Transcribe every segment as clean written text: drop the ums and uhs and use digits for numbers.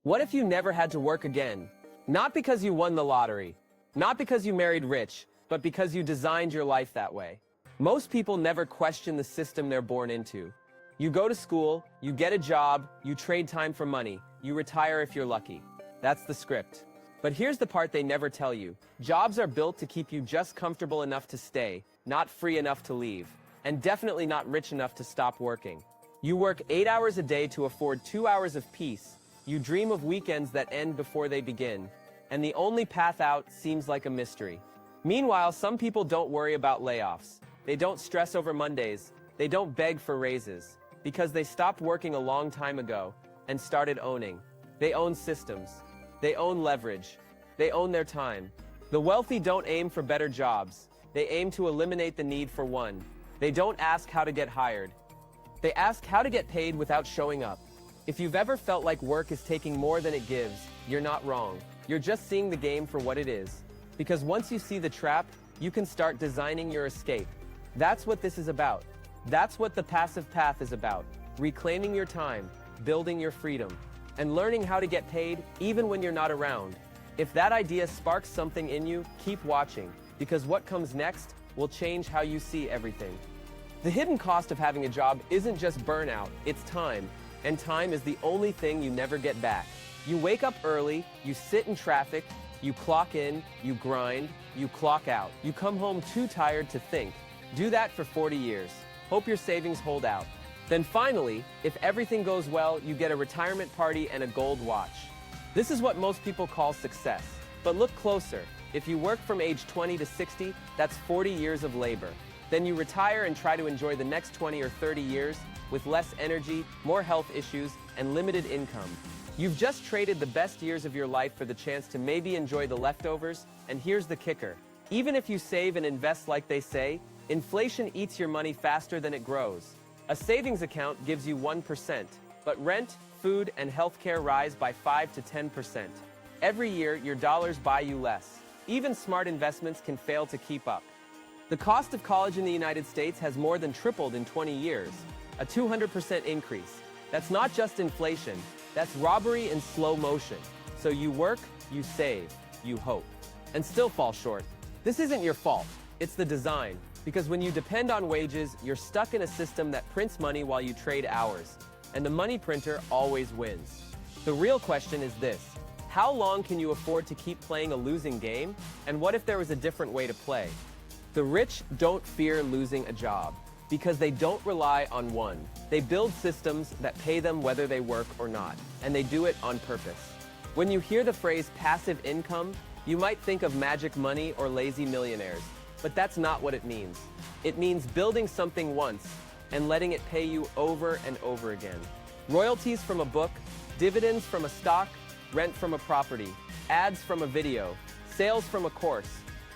What if you never had to work again? Not because you won the lottery, not because you married rich, but because you designed your life that way. Most people never question the system they're born into. You go to school, you get a job, you trade time for money, you retire if you're lucky. That's the script. But here's the part they never tell you. Jobs are built to keep you just comfortable enough to stay, not free enough to leave, and definitely not rich enough to stop working. You work 8 hours a day to afford 2 hours of peace. You dream of weekends that end before they begin, and the only path out seems like a mystery. Meanwhile, some people don't worry about layoffs. They don't stress over Mondays. They don't beg for raises, because they stopped working a long time ago and started owning. They own systems. They own leverage. They own their time. The wealthy don't aim for better jobs. They aim to eliminate the need for one. They don't ask how to get hired. They ask how to get paid without showing up. If you've ever felt like work is taking more than it gives, you're not wrong. You're just seeing the game for what it is. Because once you see the trap, you can start designing your escape. That's what this is about. That's what the passive path is about. Reclaiming your time, building your freedom, and learning how to get paid even when you're not around. If that idea sparks something in you, keep watching, because what comes next will change how you see everything. The hidden cost of having a job isn't just burnout, it's time. And time is the only thing you never get back. You wake up early, you sit in traffic, you clock in, you grind, you clock out. You come home too tired to think. Do that for 40 years. Hope your savings hold out. Then finally, if everything goes well, you get a retirement party and a gold watch. This is what most people call success. But look closer. If you work from age 20 to 60, that's 40 years of labor. Then you retire and try to enjoy the next 20 or 30 years with less energy, more health issues, and limited income. You've just traded the best years of your life for the chance to maybe enjoy the leftovers, and here's the kicker. Even if you save and invest like they say, inflation eats your money faster than it grows. A savings account gives you 1%, but rent, food, and healthcare rise by 5 to 10%. Every year, your dollars buy you less. Even smart investments can fail to keep up. The cost of college in the United States has more than tripled in 20 years. A 200% increase. That's not just inflation, that's robbery in slow motion. So you work, you save, you hope, and still fall short. This isn't your fault, it's the design. Because when you depend on wages, you're stuck in a system that prints money while you trade hours. And the money printer always wins. The real question is this: how long can you afford to keep playing a losing game? And what if there was a different way to play? The rich don't fear losing a job, because they don't rely on one. They build systems that pay them whether they work or not, and they do it on purpose. When you hear the phrase passive income, you might think of magic money or lazy millionaires, but that's not what it means. It means building something once and letting it pay you over and over again. Royalties from a book, dividends from a stock, rent from a property, ads from a video, sales from a course.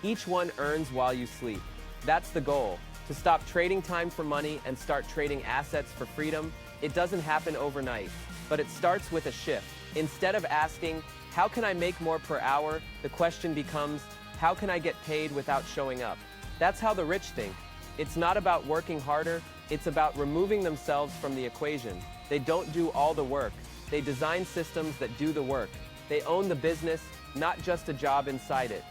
Each one earns while you sleep. That's the goal. To stop trading time for money and start trading assets for freedom. It doesn't happen overnight, but it starts with a shift. Instead of asking, how can I make more per hour? The question becomes, how can I get paid without showing up? That's how the rich think. It's not about working harder, it's about removing themselves from the equation. They don't do all the work. They design systems that do the work. They own the business, not just a job inside it.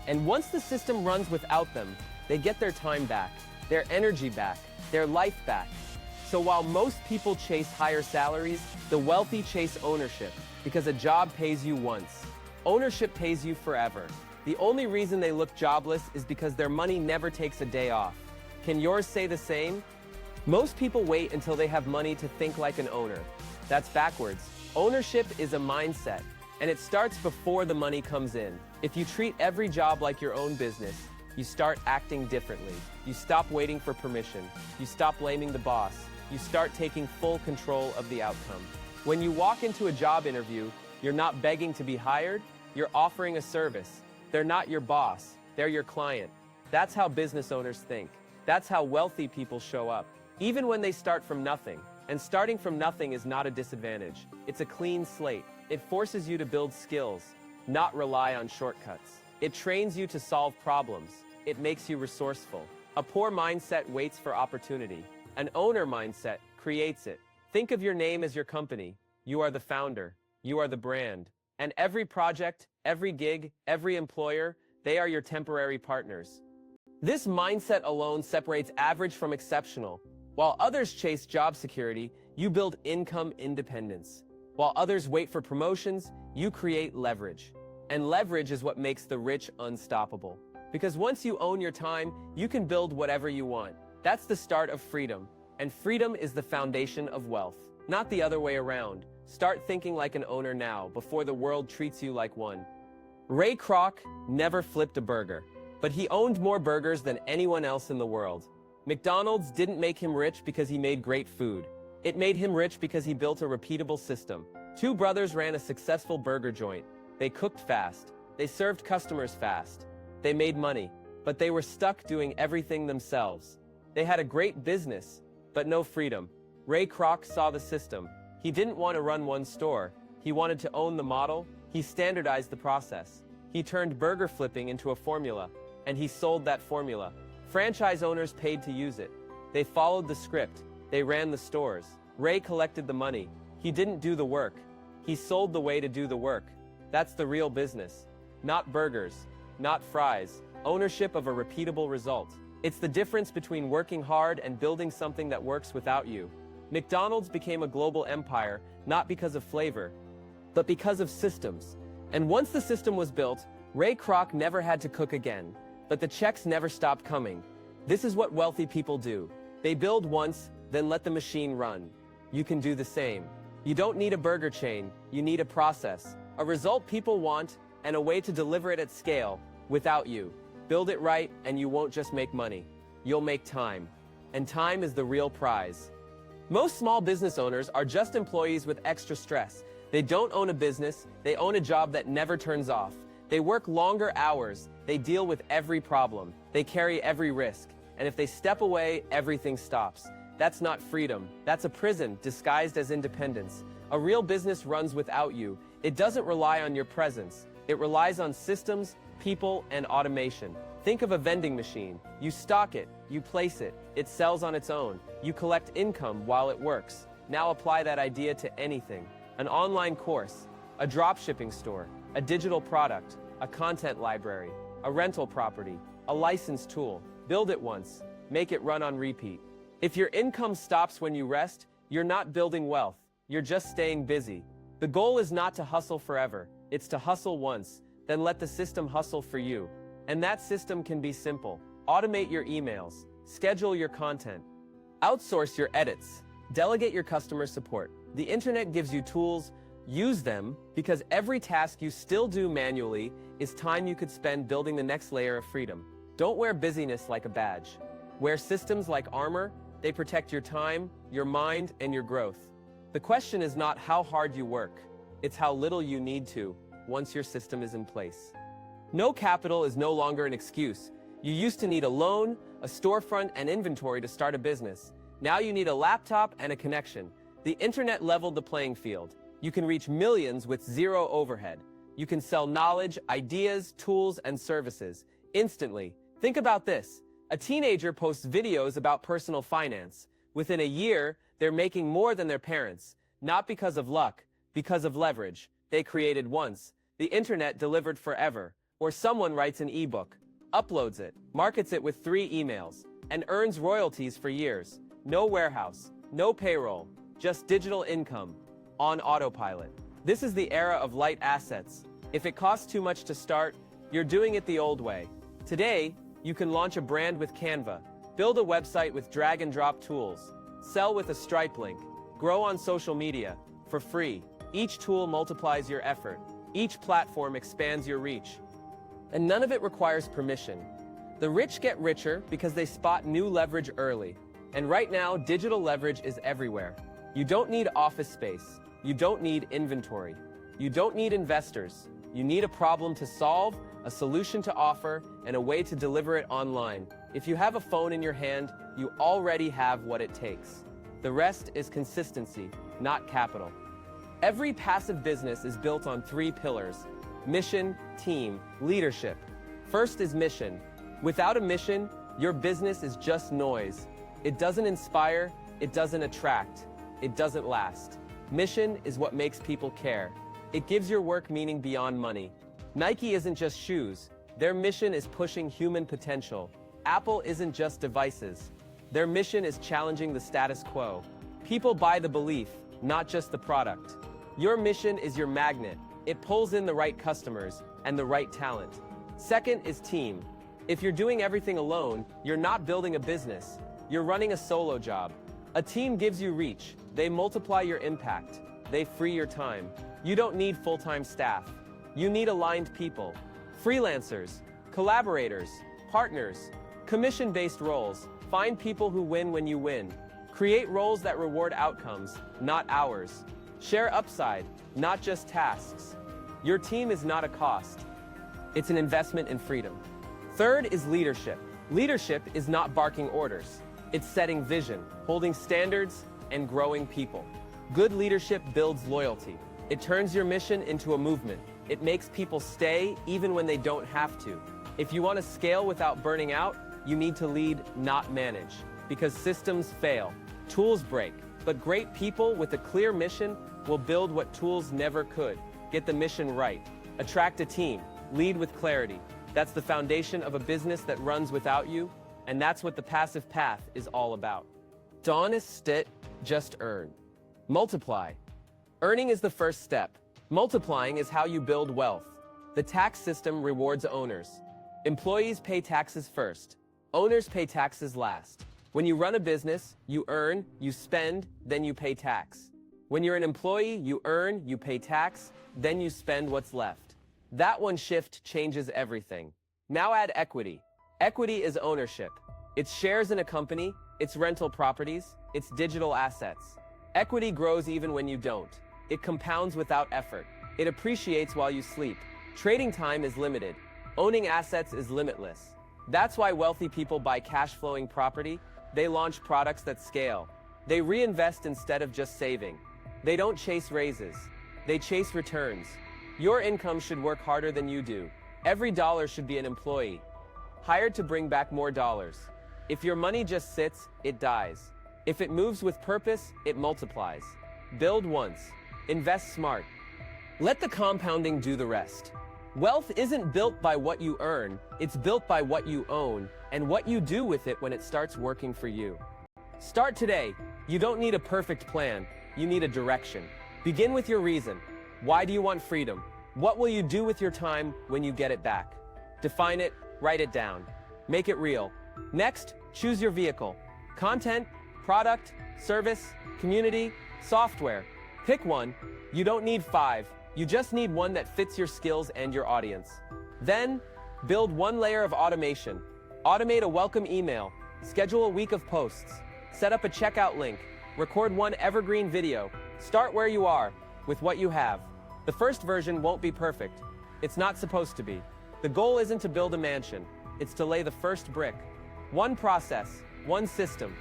And once the system runs without them, they get their time back, their energy back, their life back. So while most people chase higher salaries, the wealthy chase ownership, because a job pays you once. Ownership pays you forever. The only reason they look jobless is because their money never takes a day off. Can yours say the same? Most people wait until they have money to think like an owner. That's backwards. Ownership is a mindset, and it starts before the money comes in. If you treat every job like your own business, you start acting differently. You stop waiting for permission. You stop blaming the boss. You start taking full control of the outcome. When you walk into a job interview, you're not begging to be hired, you're offering a service. They're not your boss, they're your client. That's how business owners think. That's how wealthy people show up, even when they start from nothing. And starting from nothing is not a disadvantage. It's a clean slate. It forces you to build skills, not rely on shortcuts. It trains you to solve problems. It makes you resourceful. A poor mindset waits for opportunity. An owner mindset creates it. Think of your name as your company. You are the founder. You are the brand. And every project, every gig, every employer, they are your temporary partners. This mindset alone separates average from exceptional. While others chase job security, you build income independence. While others wait for promotions, you create leverage. And leverage is what makes the rich unstoppable. Because once you own your time, you can build whatever you want. That's the start of freedom. And freedom is the foundation of wealth. Not the other way around. Start thinking like an owner now, before the world treats you like one. Ray Kroc never flipped a burger, but he owned more burgers than anyone else in the world. McDonald's didn't make him rich because he made great food. It made him rich because he built a repeatable system. Two brothers ran a successful burger joint. They cooked fast. They served customers fast. They made money, but they were stuck doing everything themselves. They had a great business, but no freedom. Ray Kroc saw the system. He didn't want to run one store. He wanted to own the model. He standardized the process. He turned burger flipping into a formula, and he sold that formula. Franchise owners paid to use it. They followed the script. They ran the stores. Ray collected the money. He didn't do the work. He sold the way to do the work. That's the real business. Not burgers, not fries. Ownership of a repeatable result. It's the difference between working hard and building something that works without you. McDonald's became a global empire, not because of flavor, but because of systems. And once the system was built, Ray Kroc never had to cook again. But the checks never stopped coming. This is what wealthy people do. They build once, then let the machine run. You can do the same. You don't need a burger chain, you need a process, a result people want, and a way to deliver it at scale, without you. Build it right, and you won't just make money. You'll make time. And time is the real prize. Most small business owners are just employees with extra stress. They don't own a business, they own a job that never turns off. They work longer hours, they deal with every problem, they carry every risk, and if they step away, everything stops. That's not freedom, that's a prison disguised as independence. A real business runs without you. It doesn't rely on your presence. It relies on systems, people, and automation. Think of a vending machine. You stock it, you place it, it sells on its own. You collect income while it works. Now apply that idea to anything. An online course, a dropshipping store, a digital product, a content library, a rental property, a licensed tool. Build it once, make it run on repeat. If your income stops when you rest, you're not building wealth, you're just staying busy. The goal is not to hustle forever, it's to hustle once, then let the system hustle for you. And that system can be simple. Automate your emails, schedule your content, outsource your edits, delegate your customer support. The internet gives you tools, use them, because every task you still do manually is time you could spend building the next layer of freedom. Don't wear busyness like a badge. Wear systems like armor. They protect your time, your mind, and your growth. The question is not how hard you work, it's how little you need to once your system is in place. No capital is no longer an excuse. You used to need a loan, a storefront, and inventory to start a business. Now you need a laptop and a connection. The internet leveled the playing field. You can reach millions with zero overhead. You can sell knowledge, ideas, tools, and services instantly. Think about this. A teenager posts videos about personal finance. Within a year, they're making more than their parents. Not because of luck, because of leverage. They created once. The internet delivered forever. Or someone writes an ebook, uploads it, markets it with 3 emails, and earns royalties for years. No warehouse, no payroll, just digital income, on autopilot. This is the era of light assets. If it costs too much to start, you're doing it the old way. Today, you can launch a brand with Canva, build a website with drag and drop tools, sell with a Stripe link, grow on social media, for free. Each tool multiplies your effort. Each platform expands your reach. And none of it requires permission. The rich get richer because they spot new leverage early. And right now, digital leverage is everywhere. You don't need office space. You don't need inventory. You don't need investors. You need a problem to solve, a solution to offer, and a way to deliver it online. If you have a phone in your hand, you already have what it takes. The rest is consistency, not capital. Every passive business is built on 3 pillars: mission, team, leadership. First is mission. Without a mission, your business is just noise. It doesn't inspire, it doesn't attract, it doesn't last. Mission is what makes people care. It gives your work meaning beyond money. Nike isn't just shoes. Their mission is pushing human potential. Apple isn't just devices. Their mission is challenging the status quo. People buy the belief, not just the product. Your mission is your magnet. It pulls in the right customers and the right talent. Second is team. If you're doing everything alone, you're not building a business. You're running a solo job. A team gives you reach. They multiply your impact. They free your time. You don't need full-time staff. You need aligned people. Freelancers, collaborators, partners, commission-based roles. Find people who win when you win. Create roles that reward outcomes, not hours. Share upside, not just tasks. Your team is not a cost. It's an investment in freedom. Third is leadership. Leadership is not barking orders. It's setting vision, holding standards, and growing people. Good leadership builds loyalty. It turns your mission into a movement. It makes people stay even when they don't have to. If you want to scale without burning out, you need to lead, not manage. Because systems fail, tools break, but great people with a clear mission will build what tools never could. Get the mission right. Attract a team. Lead with clarity. That's the foundation of a business that runs without you, and that's what the passive path is all about. Don't sit, just earn. Multiply. Earning is the first step. Multiplying is how you build wealth. The tax system rewards owners. Employees pay taxes first. Owners pay taxes last. When you run a business, you earn, you spend, then you pay tax. When you're an employee, you earn, you pay tax, then you spend what's left. That one shift changes everything. Now add equity. Equity is ownership. It's shares in a company, it's rental properties, it's digital assets. Equity grows even when you don't. It compounds without effort. It appreciates while you sleep. Trading time is limited. Owning assets is limitless. That's why wealthy people buy cash-flowing property. They launch products that scale. They reinvest instead of just saving. They don't chase raises. They chase returns. Your income should work harder than you do. Every dollar should be an employee, hired to bring back more dollars. If your money just sits, it dies. If it moves with purpose, it multiplies. Build once. Invest smart. Let the compounding do the rest. Wealth isn't built by what you earn, it's built by what you own and what you do with it when it starts working for you. Start today. You don't need a perfect plan, you need a direction. Begin with your reason. Why do you want freedom? What will you do with your time when you get it back? Define it, write it down. Make it real. Next, choose your vehicle. Content, product, service, community, software. Pick one. You don't need 5. You just need one that fits your skills and your audience. Then, build one layer of automation. Automate a welcome email. Schedule a week of posts. Set up a checkout link. Record one evergreen video. Start where you are, with what you have. The first version won't be perfect. It's not supposed to be. The goal isn't to build a mansion. It's to lay the first brick. One process, one system,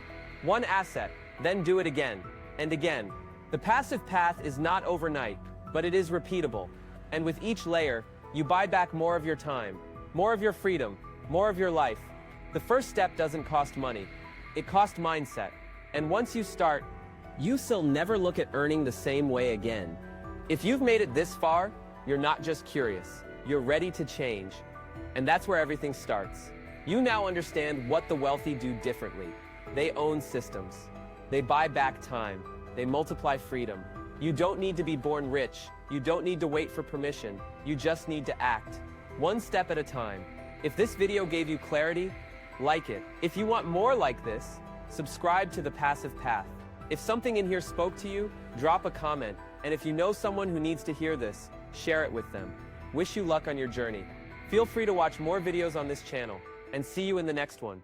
one asset, then do it again and again. The passive path is not overnight, but it is repeatable. And with each layer, you buy back more of your time, more of your freedom, more of your life. The first step doesn't cost money. It costs mindset. And once you start, you will never look at earning the same way again. If you've made it this far, you're not just curious. You're ready to change. And that's where everything starts. You now understand what the wealthy do differently. They own systems. They buy back time. They multiply freedom. You don't need to be born rich. You don't need to wait for permission. You just need to act. One step at a time. If this video gave you clarity, like it. If you want more like this, subscribe to The Passive Path. If something in here spoke to you, drop a comment. And if you know someone who needs to hear this, share it with them. Wish you luck on your journey. Feel free to watch more videos on this channel, and see you in the next one.